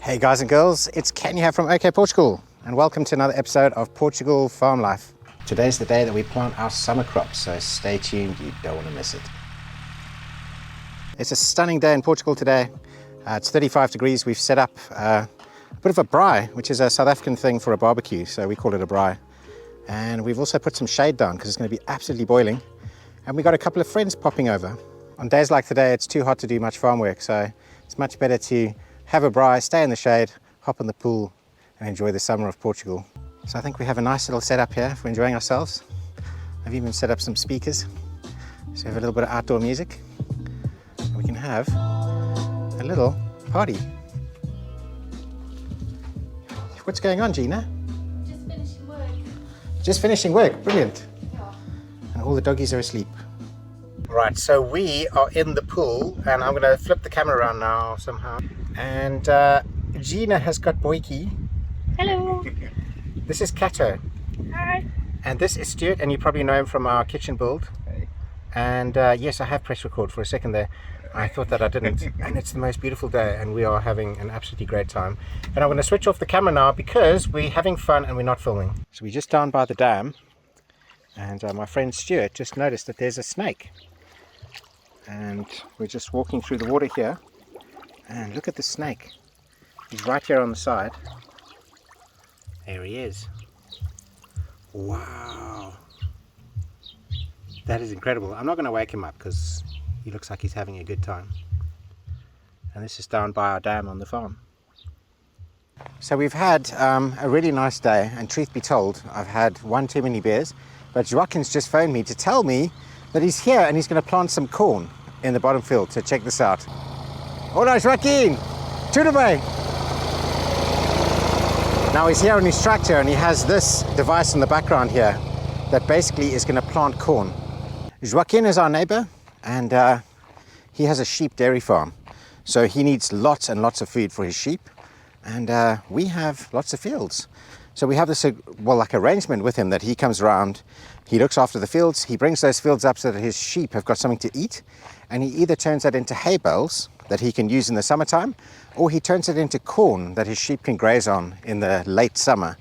Hey guys and girls, it's Ken here from OK Portugal and welcome to another episode of Portugal Farm Life. Today's the day that we plant our summer crops, so stay tuned, you don't want to miss it. It's a stunning day in Portugal today. It's 35 degrees. We've set up a bit of a braai, which is a South African thing for a barbecue, so we call it a braai. And we've also put some shade down because it's going to be absolutely boiling. And we got a couple of friends popping over. On days like today, it's too hot to do much farm work, so it's much better to have a braai, stay in the shade, hop in the pool and enjoy the summer of Portugal. So I think we have a nice little setup here for enjoying ourselves. I've even set up some speakers, so we have a little bit of outdoor music. And we can have a little party. What's going on, Gina? Just finishing work. Just finishing work, brilliant. Yeah. And all the doggies are asleep. Right, so we are in the pool and I'm going to flip the camera around now somehow. And Gina has got Boyki. Hello. This is Kato. Hi. And this is Stuart, and you probably know him from our kitchen build. Hey. And yes, I have pressed record for a second there. I thought that I didn't. And it's the most beautiful day and we are having an absolutely great time. And I'm going to switch off the camera now because we're having fun and we're not filming. So we're just down by the dam and my friend Stuart just noticed that there's a snake. And we're just walking through the water here. And look at the snake. He's right here on the side. There he is. Wow. That is incredible. I'm not going to wake him up because he looks like he's having a good time. And this is down by our dam on the farm. So we've had a really nice day, and truth be told, I've had one too many beers, but Joaquim's just phoned me to tell me that he's here and he's going to plant some corn in the bottom field. So check this out. Hola Joaquim! Tudo bem? Now he's here on his tractor and he has this device in the background here that basically is going to plant corn. Joaquim is our neighbor and he has a sheep dairy farm. So he needs lots and lots of food for his sheep, and we have lots of fields. So we have this arrangement with him that he comes around, he looks after the fields, he brings those fields up so that his sheep have got something to eat, and he either turns that into hay bales that he can use in the summertime, or he turns it into corn that his sheep can graze on in the late summer.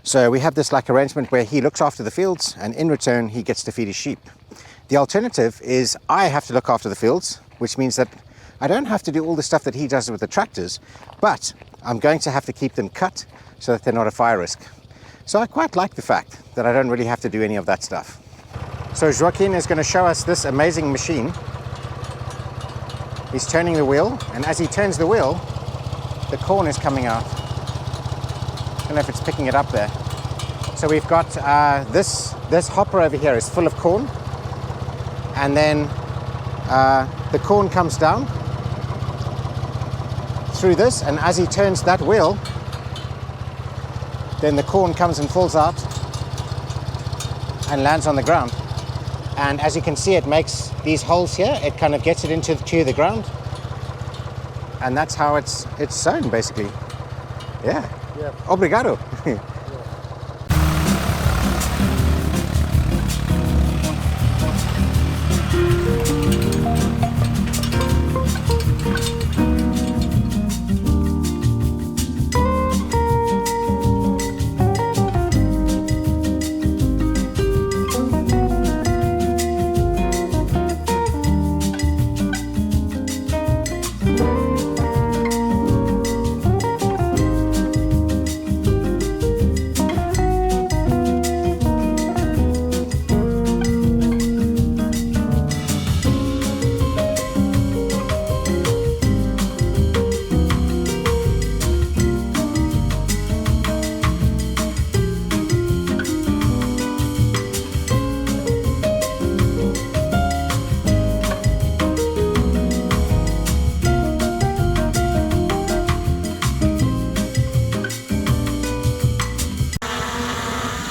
So we have this arrangement where he looks after the fields and in return he gets to feed his sheep. The alternative is I have to look after the fields, which means that I don't have to do all the stuff that he does with the tractors, but I'm going to have to keep them cut so that they're not a fire risk. So I quite like the fact that I don't really have to do any of that stuff. So Joaquim is going to show us this amazing machine. He's turning the wheel, and as he turns the wheel, the corn is coming out. I don't know if it's picking it up there. So we've got this hopper over here is full of corn, and then the corn comes down through this, and as he turns that wheel, then the corn comes and falls out and lands on the ground. And as you can see, it makes these holes here. It kind of gets it into the ground, and that's how it's sown basically. Yeah. Obrigado.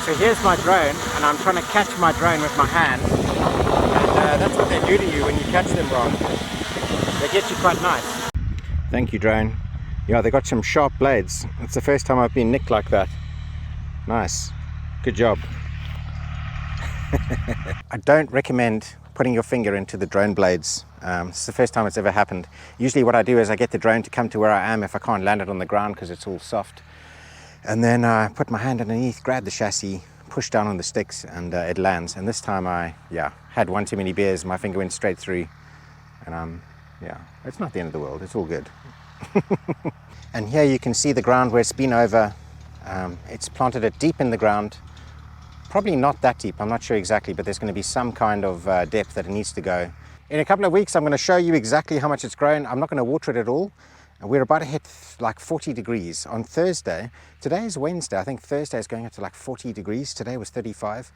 So here's my drone, and I'm trying to catch my drone with my hand, and that's what they do to you when you catch them wrong. They get you quite nice. Thank you, drone. Yeah, they got some sharp blades. It's the first time I've been nicked like that. Nice. Good job. I don't recommend putting your finger into the drone blades It's the first time it's ever happened. Usually what I do is I get the drone to come to where I am if I can't land it on the ground because it's all soft. And then I put my hand underneath, grab the chassis, push down on the sticks, and it lands. And this time I had one too many beers. My finger went straight through. And it's not the end of the world. It's all good. And here you can see the ground where it's been over. It's planted it deep in the ground. Probably not that deep, I'm not sure exactly, but there's going to be some kind of depth that it needs to go. In a couple of weeks, I'm going to show you exactly how much it's grown. I'm not going to water it at all. We're about to hit like 40 degrees on Thursday. Today is Wednesday. I think Thursday is going up to like 40 degrees. Today was 35.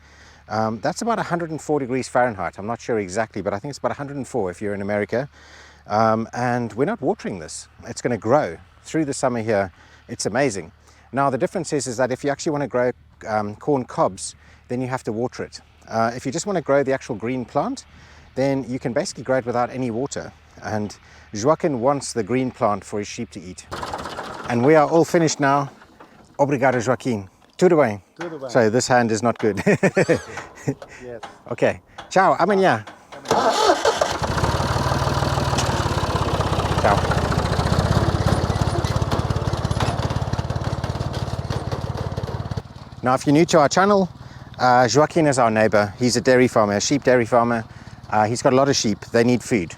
That's about 104 degrees Fahrenheit. I'm not sure exactly, but I think it's about 104 if you're in America. And we're not watering this. It's going to grow through the summer here. It's amazing. Now, the difference is that if you actually want to grow corn cobs, then you have to water it. If you just want to grow the actual green plant, then you can basically grow it without any water. And Joaquim wants the green plant for his sheep to eat. And we are all finished now. Obrigado, Joaquim. Tudo bem? Tudo bem. So this hand is not good. Yes. Okay. Ciao. Amanhã. Ciao. Now, if you're new to our channel, Joaquim is our neighbor. He's a dairy farmer, a sheep dairy farmer. He's got a lot of sheep. They need food.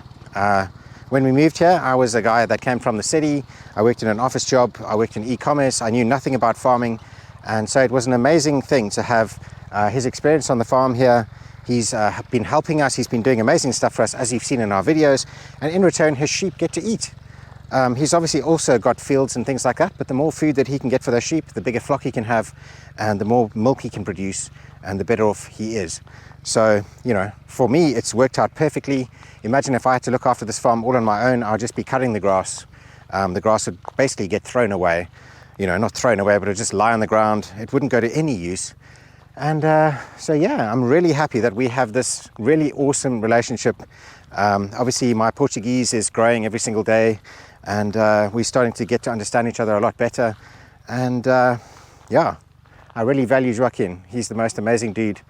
When we moved here, I was a guy that came from the city. I worked in an office job. I worked in e-commerce. I knew nothing about farming. And so it was an amazing thing to have his experience on the farm here. He's been helping us. He's been doing amazing stuff for us, as you've seen in our videos. And in return, his sheep get to eat. He's obviously also got fields and things like that, but the more food that he can get for those sheep, the bigger flock he can have, and the more milk he can produce, and the better off he is. So, you know, for me, it's worked out perfectly. Imagine if I had to look after this farm all on my own, I'd just be cutting the grass. The grass would basically get thrown away. You know, not thrown away, but it would just lie on the ground. It wouldn't go to any use. And so, yeah, I'm really happy that we have this really awesome relationship. Obviously, my Portuguese is growing every single day, and we're starting to get to understand each other a lot better. And yeah, I really value Joaquim. He's the most amazing dude.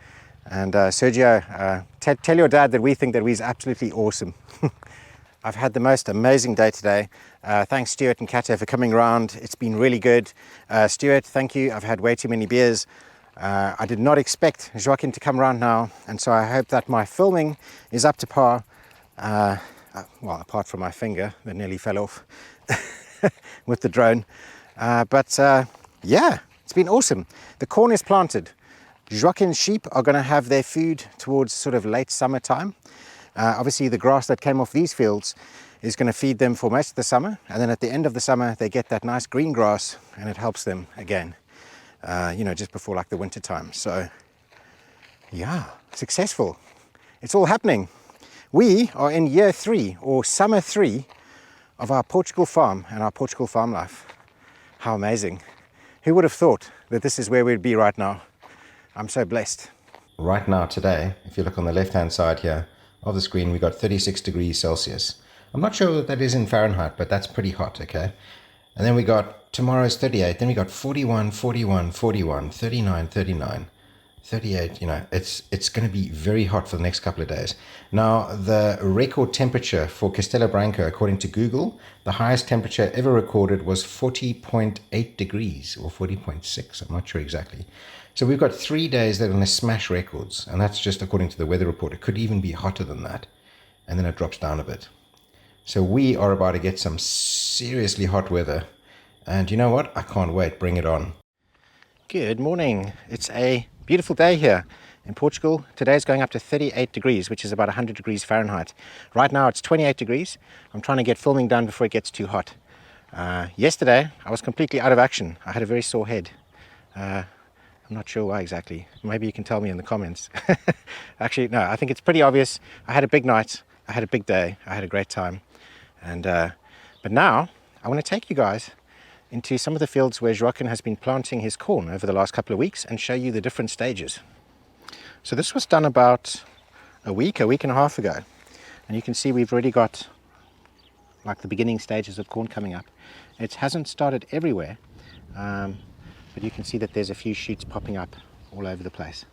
And Sergio, tell your dad that we think that he's absolutely awesome. I've had the most amazing day today. Thanks Stuart and Kato for coming around. It's been really good. Stuart, thank you. I've had way too many beers. I did not expect Joaquim to come around now, and so I hope that my filming is up to par. Well, apart from my finger that nearly fell off with the drone. But yeah, it's been awesome. The corn is planted. Joaquim's sheep are going to have their food towards sort of late summertime. Obviously, the grass that came off these fields is going to feed them for most of the summer, and then at the end of the summer they get that nice green grass, and it helps them again, you know, just before like the winter time. So yeah, successful. It's all happening. We are in year 3 or summer 3 of our Portugal farm and our Portugal farm life. How amazing. Who would have thought that this is where we'd be right now? I'm so blessed. Right now today, if you look on the left hand side here of the screen, we got 36 degrees Celsius. I'm not sure what that is in Fahrenheit, but that's pretty hot, okay? And then we got tomorrow's 38, then we got 41, 41, 41, 39, 39, 38, you know, it's going to be very hot for the next couple of days. Now, the record temperature for Castelo Branco, according to Google, the highest temperature ever recorded was 40.8 degrees or 40.6, I'm not sure exactly. So we've got 3 days that are going to smash records, and that's just according to the weather report. It could even be hotter than that, and then it drops down a bit. So we are about to get some seriously hot weather, and you know what? I can't wait. Bring it on. Good morning. It's a beautiful day here in Portugal. Today's going up to 38 degrees, which is about 100 degrees Fahrenheit. Right now it's 28 degrees. I'm trying to get filming done before it gets too hot. Yesterday I was completely out of action. I had a very sore head. I'm not sure why exactly. Maybe you can tell me in the comments. Actually, no, I think it's pretty obvious. I had a big night. I had a big day. I had a great time. And but now I want to take you guys into some of the fields where Joaquim has been planting his corn over the last couple of weeks and show you the different stages. So this was done about a week and a half ago. And you can see we've already got like the beginning stages of corn coming up. It hasn't started everywhere, but you can see that there's a few shoots popping up all over the place.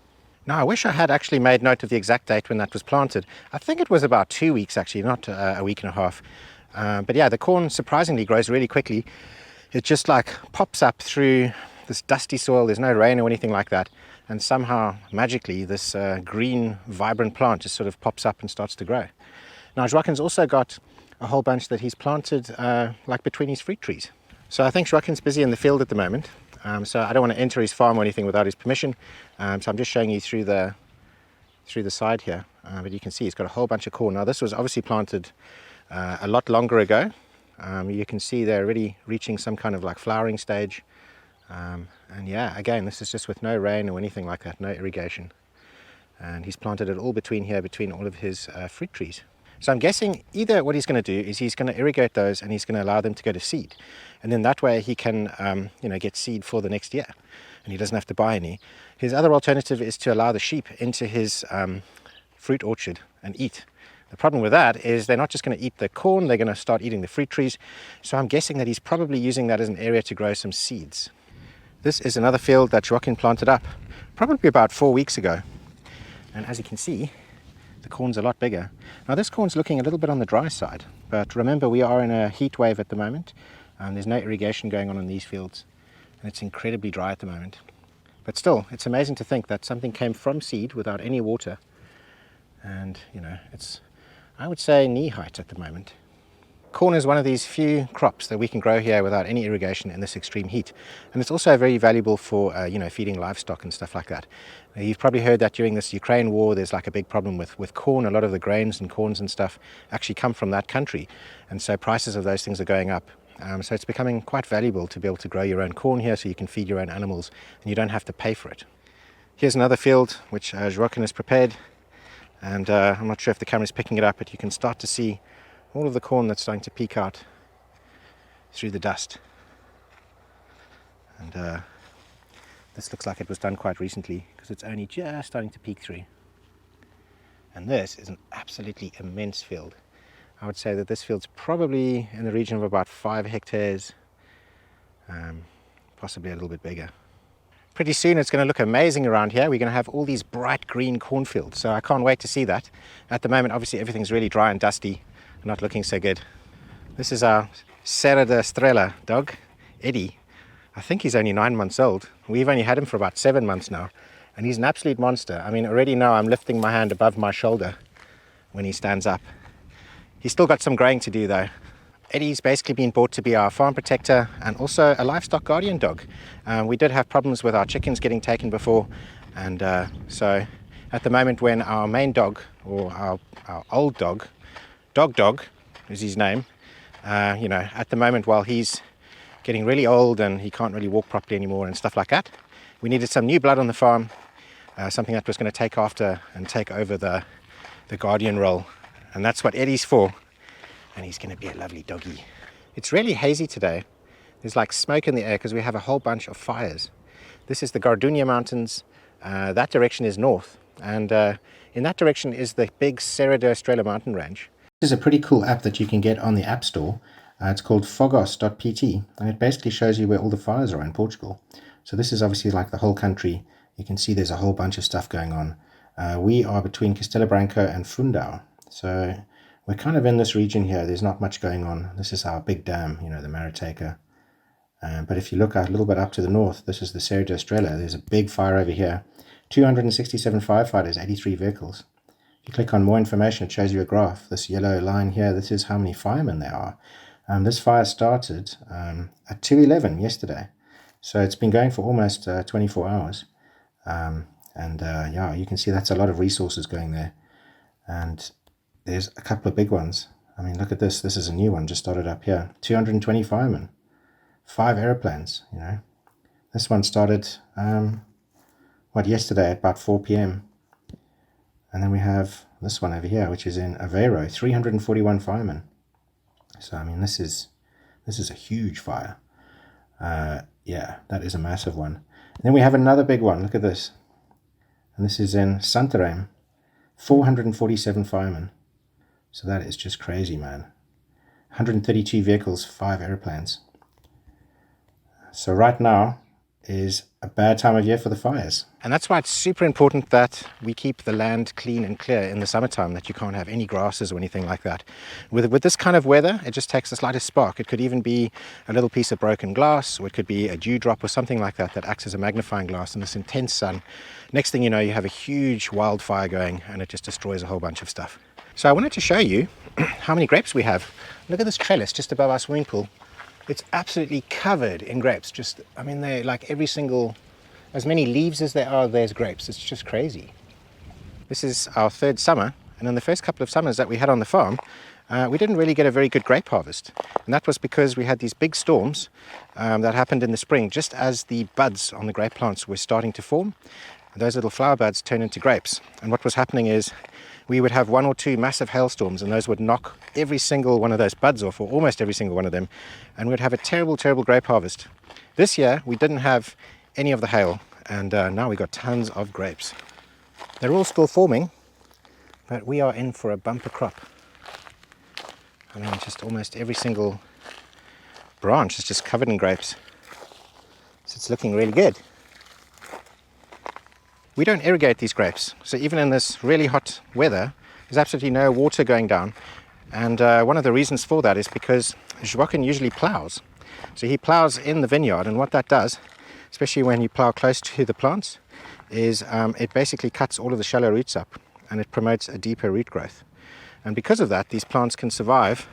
Now, I wish I had actually made note of the exact date when that was planted. I think it was about 2 weeks actually, not a week and a half. But yeah, the corn surprisingly grows really quickly. It just like pops up through this dusty soil. There's no rain or anything like that. And somehow, magically, this green, vibrant plant just sort of pops up and starts to grow. Now, Joaquim's also got a whole bunch that he's planted like between his fruit trees. So I think Joaquim's busy in the field at the moment. So I don't want to enter his farm or anything without his permission. So I'm just showing you through the side here. But you can see he's got a whole bunch of corn. Now, this was obviously planted a lot longer ago. You can see they're already reaching some kind of like flowering stage. And yeah, again, this is just with no rain or anything like that, no irrigation. And he's planted it all between here, between all of his fruit trees. So I'm guessing either what he's going to do is he's going to irrigate those and he's going to allow them to go to seed. And then that way he can, get seed for the next year. And he doesn't have to buy any. His other alternative is to allow the sheep into his fruit orchard and eat. The problem with that is they're not just going to eat the corn, they're going to start eating the fruit trees. So I'm guessing that he's probably using that as an area to grow some seeds. This is another field that Joaquim planted up probably about 4 weeks ago. And as you can see, the corn's a lot bigger. Now this corn's looking a little bit on the dry side, but remember we are in a heat wave at the moment. There's no irrigation going on in these fields, and it's incredibly dry at the moment. But still, it's amazing to think that something came from seed without any water. And, it's, I would say, knee height at the moment. Corn is one of these few crops that we can grow here without any irrigation in this extreme heat. And it's also very valuable for, feeding livestock and stuff like that. Now, you've probably heard that during this Ukraine war, there's like a big problem with corn. A lot of the grains and corns and stuff actually come from that country. And so prices of those things are going up. So it's becoming quite valuable to be able to grow your own corn here so you can feed your own animals and you don't have to pay for it. Here's another field which Joaquim has prepared. And I'm not sure if the camera's picking it up, but you can start to see all of the corn that's starting to peek out through the dust. And this looks like it was done quite recently because it's only just starting to peek through. And this is an absolutely immense field. I would say that this field's probably in the region of about 5 hectares, possibly a little bit bigger. Pretty soon it's going to look amazing around here. We're going to have all these bright green cornfields, so I can't wait to see that. At the moment, obviously, everything's really dry and dusty, not looking so good. This is our Serra da Estrela dog, Eddie. I think he's only 9 months old. We've only had him for about 7 months now, and he's an absolute monster. I mean, already now I'm lifting my hand above my shoulder when he stands up. He's still got some growing to do though. Eddie's basically been bought to be our farm protector and also a livestock guardian dog. We did have problems with our chickens getting taken before, and so at the moment when our main dog, or our old dog is his name, at the moment while he's getting really old and he can't really walk properly anymore and stuff like that, we needed some new blood on the farm, something that was going to take after and take over the guardian role. And that's what Eddie's for. And he's going to be a lovely doggy. It's really hazy today. There's like smoke in the air because we have a whole bunch of fires. This is the Gardenia Mountains. That direction is north. And in that direction is the big Serra da Estrela mountain range. This is a pretty cool app that you can get on the App Store. It's called fogos.pt. And it basically shows you where all the fires are in Portugal. So this is obviously like the whole country. You can see there's a whole bunch of stuff going on. We are between Castelo Branco and Fundão. So we're kind of in this region here. There's not much going on. This is our big dam, the Mariteca. But if you look a little bit up to the north, this is the Serra da Estrela. There's a big fire over here. 267 firefighters, 83 vehicles. If you click on more information, it shows you a graph. This yellow line here, this is how many firemen there are. This fire started at 2:11 yesterday. So it's been going for almost 24 hours. Yeah, you can see that's a lot of resources going there. And there's a couple of big ones. I mean, look at this. This is a new one, just started up here. 220 firemen, 5 aeroplanes, This one started, yesterday at about 4 p.m. And then we have this one over here, which is in Aveiro, 341 firemen. So, I mean, this is a huge fire. Yeah, that is a massive one. And then we have another big one. Look at this. And this is in Santarém, 447 firemen. So that is just crazy, man. 132 vehicles, 5 airplanes. So right now, is a bad time of year for the fires. And that's why it's super important that we keep the land clean and clear in the summertime, that you can't have any grasses or anything like that. With this kind of weather, it just takes the slightest spark. It could even be a little piece of broken glass, or it could be a dewdrop or something like that that acts as a magnifying glass in this intense sun. Next thing you know, you have a huge wildfire going and it just destroys a whole bunch of stuff. So I wanted to show you how many grapes we have. Look at this trellis just above our swimming pool. It's absolutely covered in grapes. They're like every single, as many leaves as there are, there's grapes. It's just crazy. This is our third summer, and in the first couple of summers that we had on the farm, we didn't really get a very good grape harvest. And that was because we had these big storms that happened in the spring, just as the buds on the grape plants were starting to form. And those little flower buds turn into grapes. And what was happening is we would have one or two massive hailstorms, and those would knock every single one of those buds off, or almost every single one of them, and we'd have a terrible, terrible grape harvest. This year, we didn't have any of the hail, and now we got tons of grapes. They're all still forming, but we are in for a bumper crop. Just almost every single branch is just covered in grapes. So it's looking really good. We don't irrigate these grapes, so even in this really hot weather, there's absolutely no water going down. And one of the reasons for that is because Joaquim usually plows. So he plows in the vineyard, and what that does, especially when you plow close to the plants, is it basically cuts all of the shallow roots up, and it promotes a deeper root growth. And because of that, these plants can survive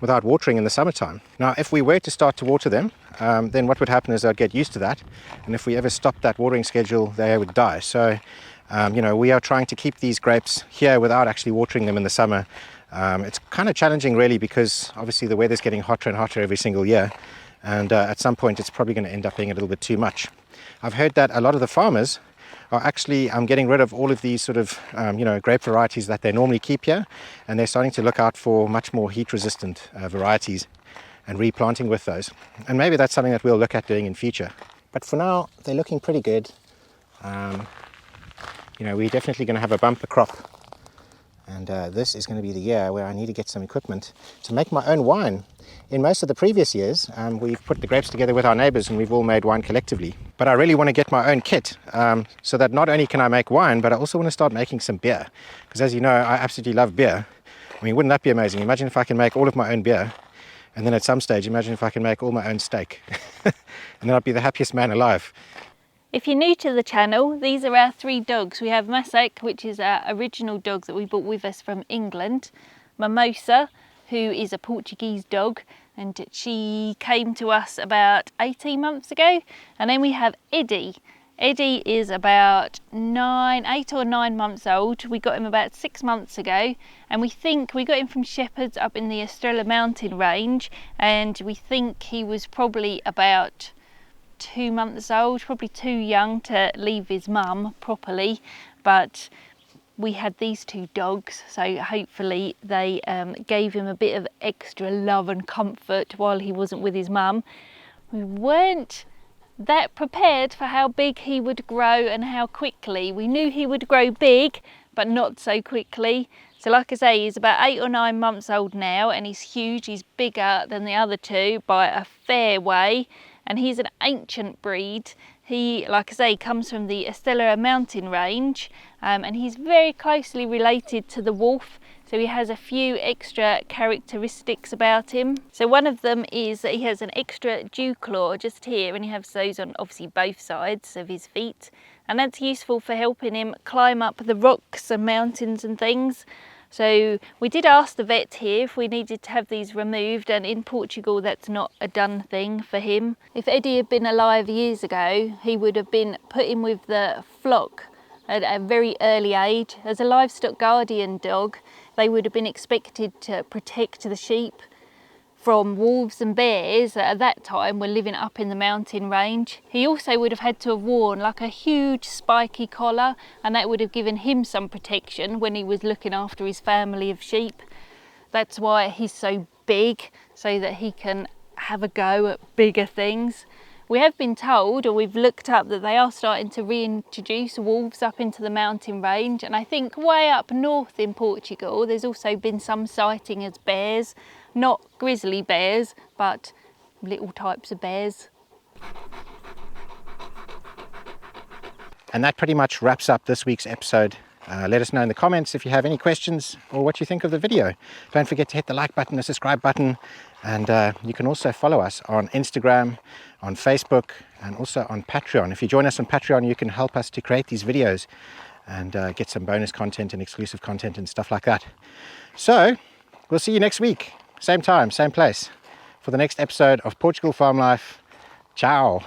without watering in the summertime. Now, if we were to start to water them, then what would happen is they'd get used to that, and if we ever stopped that watering schedule, they would die. So, we are trying to keep these grapes here without actually watering them in the summer. It's kind of challenging, really, because obviously the weather's getting hotter and hotter every single year, and at some point it's probably going to end up being a little bit too much. I've heard that a lot of the farmers are actually getting rid of all of these sort of grape varieties that they normally keep here, and they're starting to look out for much more heat resistant varieties and replanting with those. And maybe that's something that we'll look at doing in future. But for now, they're looking pretty good. We're definitely going to have a bumper crop, and this is going to be the year where I need to get some equipment to make my own wine. In most of the previous years, we've put the grapes together with our neighbors and we've all made wine collectively. But I really want to get my own kit, so that not only can I make wine, but I also want to start making some beer. Because as you know, I absolutely love beer. Wouldn't that be amazing? Imagine if I can make all of my own beer, and then at some stage, imagine if I can make all my own steak. And then I'd be the happiest man alive. If you're new to the channel, these are our 3 dogs. We have Masek, which is our original dog that we brought with us from England. Mimosa, who is a Portuguese dog, and she came to us about 18 months ago. And then we have Eddie. Eddie is about 8 or 9 months old. We got him about 6 months ago, and we think we got him from shepherds up in the Estrela mountain range, and we think he was probably about 2 months old, probably too young to leave his mum properly. But we had these 2 dogs, so hopefully they gave him a bit of extra love and comfort while he wasn't with his mum. We weren't that prepared for how big he would grow and how quickly. We knew he would grow big, but not so quickly. So like I say, he's about 8 or 9 months old now, and he's huge. He's bigger than the other 2 by a fair way, and he's an ancient breed. He, like I say, comes from the Estrela mountain range, and he's very closely related to the wolf. So he has a few extra characteristics about him. So one of them is that he has an extra dew claw just here, and he has those on obviously both sides of his feet. And that's useful for helping him climb up the rocks and mountains and things. So we did ask the vet here if we needed to have these removed, and in Portugal that's not a done thing for him. If Eddie had been alive years ago, he would have been put in with the flock at a very early age. As a livestock guardian dog, they would have been expected to protect the sheep from wolves and bears that at that time were living up in the mountain range. He also would have had to have worn like a huge spiky collar, and that would have given him some protection when he was looking after his family of sheep. That's why he's so big, so that he can have a go at bigger things. We have been told, or we've looked up, that they are starting to reintroduce wolves up into the mountain range, and I think way up north in Portugal there's also been some sighting as bears. Not grizzly bears, but little types of bears. And that pretty much wraps up this week's episode. Let us know in the comments if you have any questions or what you think of the video. Don't forget to hit the like button, the subscribe button, and you can also follow us on Instagram, on Facebook, and also on Patreon. If you join us on Patreon, you can help us to create these videos and get some bonus content and exclusive content and stuff like that. So we'll see you next week, same time, same place, for the next episode of Portugal Farm Life. Ciao.